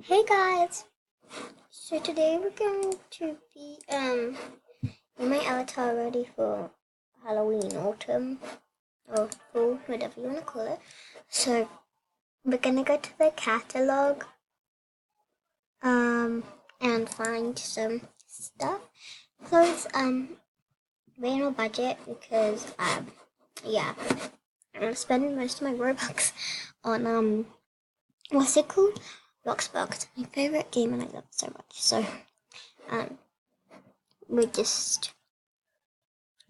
Hey guys! So today we're going to be in my avatar ready for Halloween, autumn, or fall, whatever you want to call it. So we're gonna go to the catalog and find some stuff. Clothes very no budget because yeah, I'm spending most of my Robux on what's it called? Roxburgh. It's my favorite game and I love it so much. So um we're just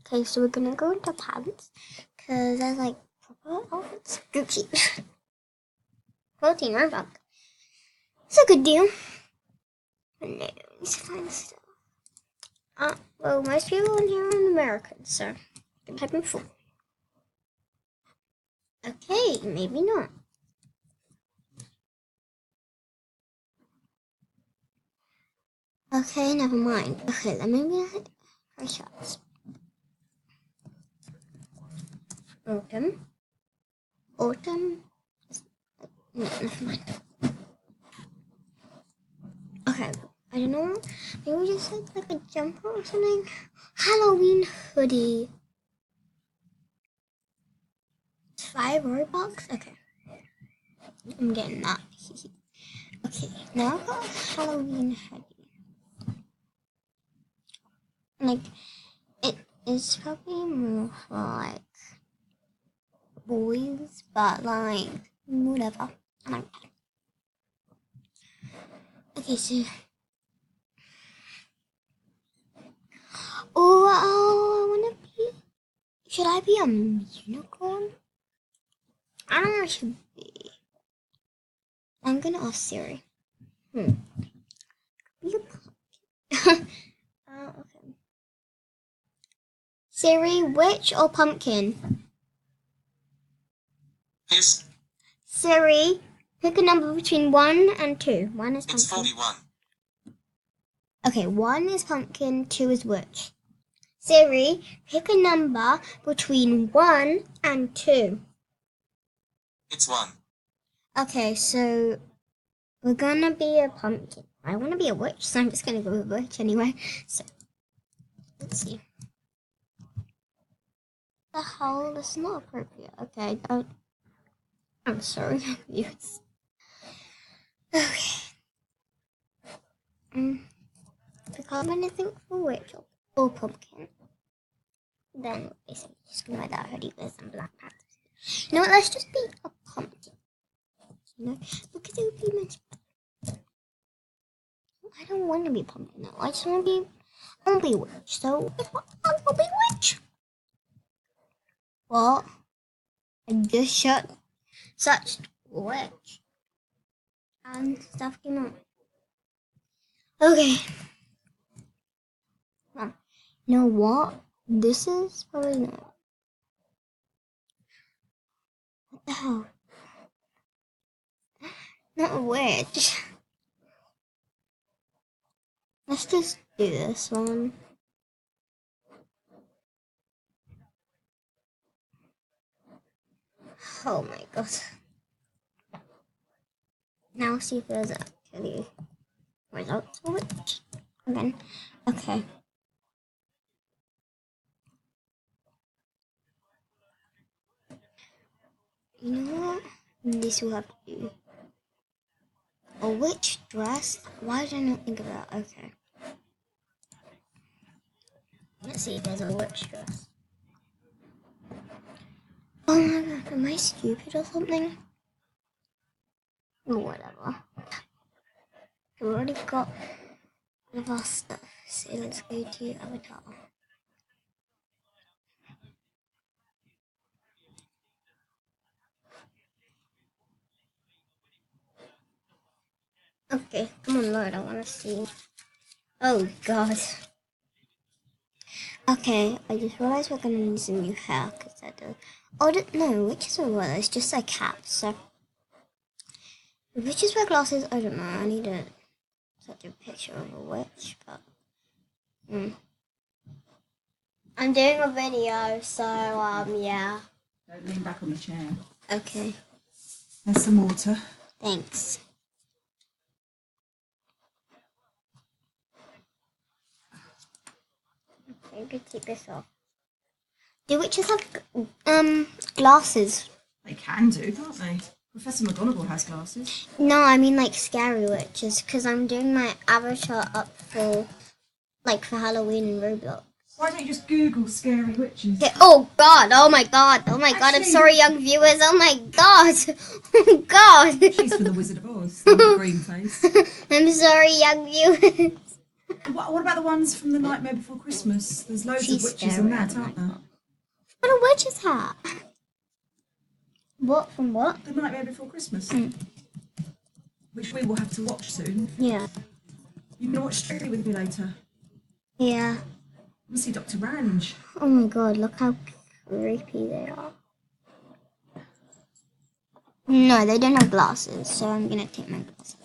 okay, so we're gonna go into pants because I like proper outfits. Gucci. 14 Robux. It's a good deal. But no, it's fine stuff. Well, most people in here are Americans, so I'm gonna type in full. Okay, maybe not. Okay, never mind. Okay, let me get her shots. Autumn. Autumn. No, never mind. Okay, I don't know. Maybe just like a jumper or something. Halloween hoodie. 5 Robux? Okay. I'm getting that. Okay, now I've got a Halloween hoodie. Like, it is probably more for like boys, but like, whatever. I don't care. Okay, so. Oh, I wanna be. Should I be a unicorn? I don't know what I should be. I'm gonna ask Siri. Be a pumpkin. Okay. Siri, witch or pumpkin? Yes, Siri, pick a number between 1 and 2. 1 is pumpkin. it's 41. Okay, 1 is pumpkin, 2 is witch. Siri, pick a number between 1 and 2. It's 1. Okay, so we're gonna be a pumpkin. I wanna be a witch, so I'm just gonna go with witch anyway. So, let's see. The hell? That's not appropriate. Okay, I'm sorry. Yes. Okay. If I can't find anything for witch or pumpkin, then basically just gonna wear that hoodie with some black pants. You know what? Let's just be a pumpkin. You know, because it would be much better. I don't want to be a pumpkin though. I just want to be. I want to be a witch. So I'll be a witch. What? I just searched witch, and stuff came up. Okay. Well, you know what? This is probably not. What the hell? Not a witch. Let's just do this one. Oh my god. Now see if there's actually results for it. Again. Okay. You know what? This will have to do. A witch dress? Why did I not think of that? Okay. Let's see if there's a witch dress. Oh my god, am I stupid or something? Or whatever. We've already got all of our stuff. So let's go to Avatar. Okay, come on, Lord, I want to see. Oh god. Okay, I just realized we're gonna need some new hair because I don't. Oh no, witches wear well, it's just like caps. So if witches wear glasses, I don't know. I need to such a picture of a witch, but I'm doing a video, so yeah. Don't lean back on the chair. Okay, There's some water. thanks. I could take this off. Do witches have glasses? They can do, can't they? Professor McGonagall has glasses. No, I mean like scary witches, because I'm doing my avatar up for Halloween in Roblox. Why don't you just Google scary witches? Okay. Oh God! Oh my God! Oh my God! I'm Actually- sorry, young viewers. Oh my God! Oh God! She's from the Wizard of Oz, the little green face. I'm sorry, young viewers. What about the ones from The Nightmare Before Christmas? There's loads She's of witches scary, in that, oh my aren't there? What a witch's hat! What from what? The Nightmare Before Christmas. Which we will have to watch soon. Yeah. You can watch Strictly with me later. Yeah. We'll see Dr. Range. Oh my God! Look how creepy they are. No, they don't have glasses, so I'm gonna take my glasses.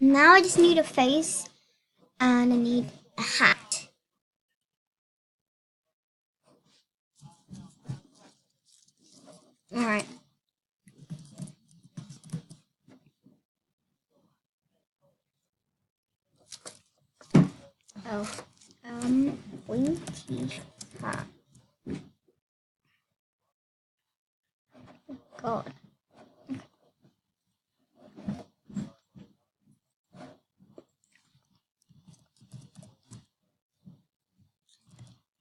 Now I just need a face, and I need a hat. All right. Oh, pointy hat. God.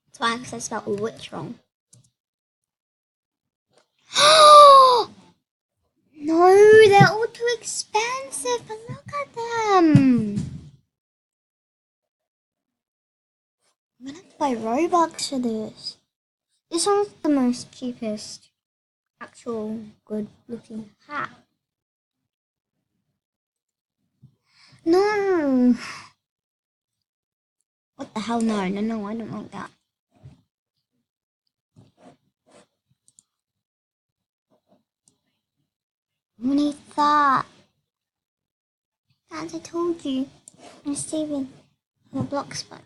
That's why I spelled witch wrong. No, they're all too expensive, but look at them. I'm gonna have to buy Robux for this. This one's the most cheapest actual good looking hat. No. What the hell? No, I don't like that. We need that. As I told you, I'm saving the block spot.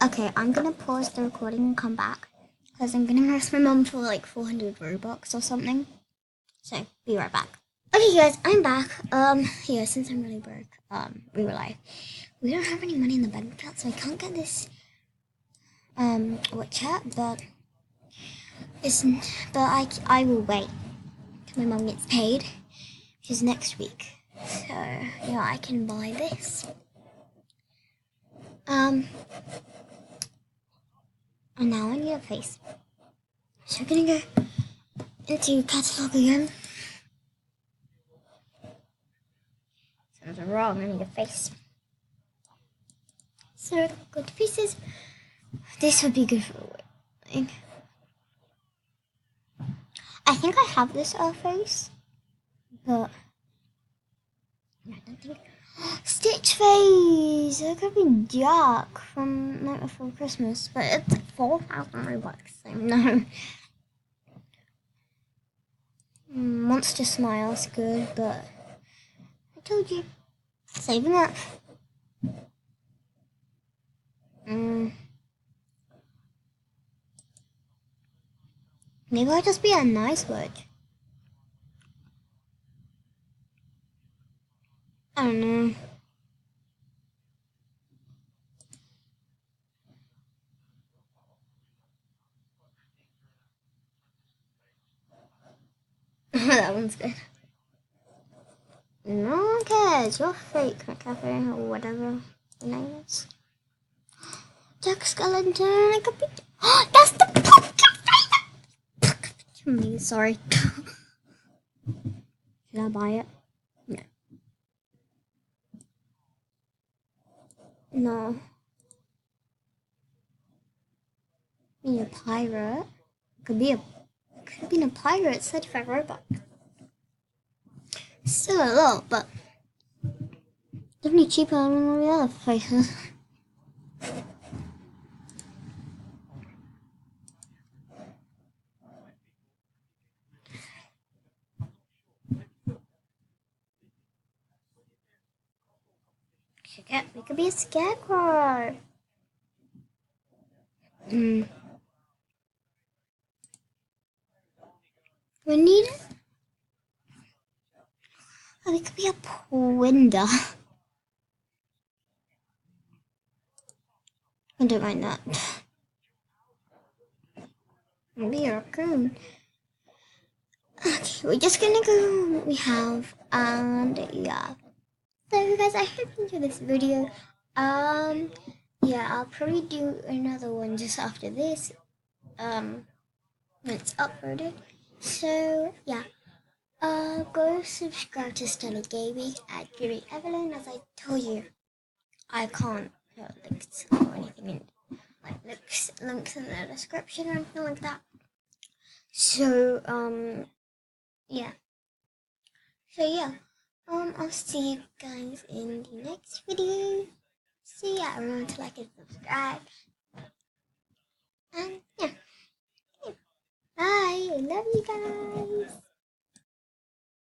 Okay, I'm gonna pause the recording and come back because I'm gonna ask my mum for like 400 Robux or something. So be right back. Okay, guys, I'm back. Yeah, since I'm really broke, real life, we don't have any money in the bank account, so I can't get this what chat, but I will wait till my mum gets paid, which is next week. So yeah, I can buy this. And now I need a face. So we're gonna go into catalog again. Sounds wrong, I need a face. So go to pieces. This would be good for a wedding. I think I have this face, but I don't think. Stitch face! It could be Jack from Night Before Christmas, but it's 4,000 Robux, so no. Monster Smile's good, but I told you, saving up. Maybe I'll just be a nice word. I don't know. That one's good. No one cares. You're fake, McCafe, or whatever your name is. Jack Skellington. I could be. That's the pumpkin face. Me, sorry. Should I buy it? No. No. Be a pirate. Could be a pirate. It's 35 Robux. Still a lot, but definitely cheaper than all the other places. We could be a scarecrow. We need it. Oh, we could be a Pwinder. I don't mind that. Maybe a raccoon. Okay, we're just gonna go what we have, and yeah. So guys, I hope you enjoyed this video. Yeah, I'll probably do another one just after this. When it's uploaded. So yeah. Go subscribe to Stella Gaming at Guru Evelyn. As I told you, I can't put links or anything in, like links in the description or anything like that. So yeah. So yeah. I'll see you guys in the next video. See ya. Remember to like and subscribe. And yeah. Bye. I love you guys.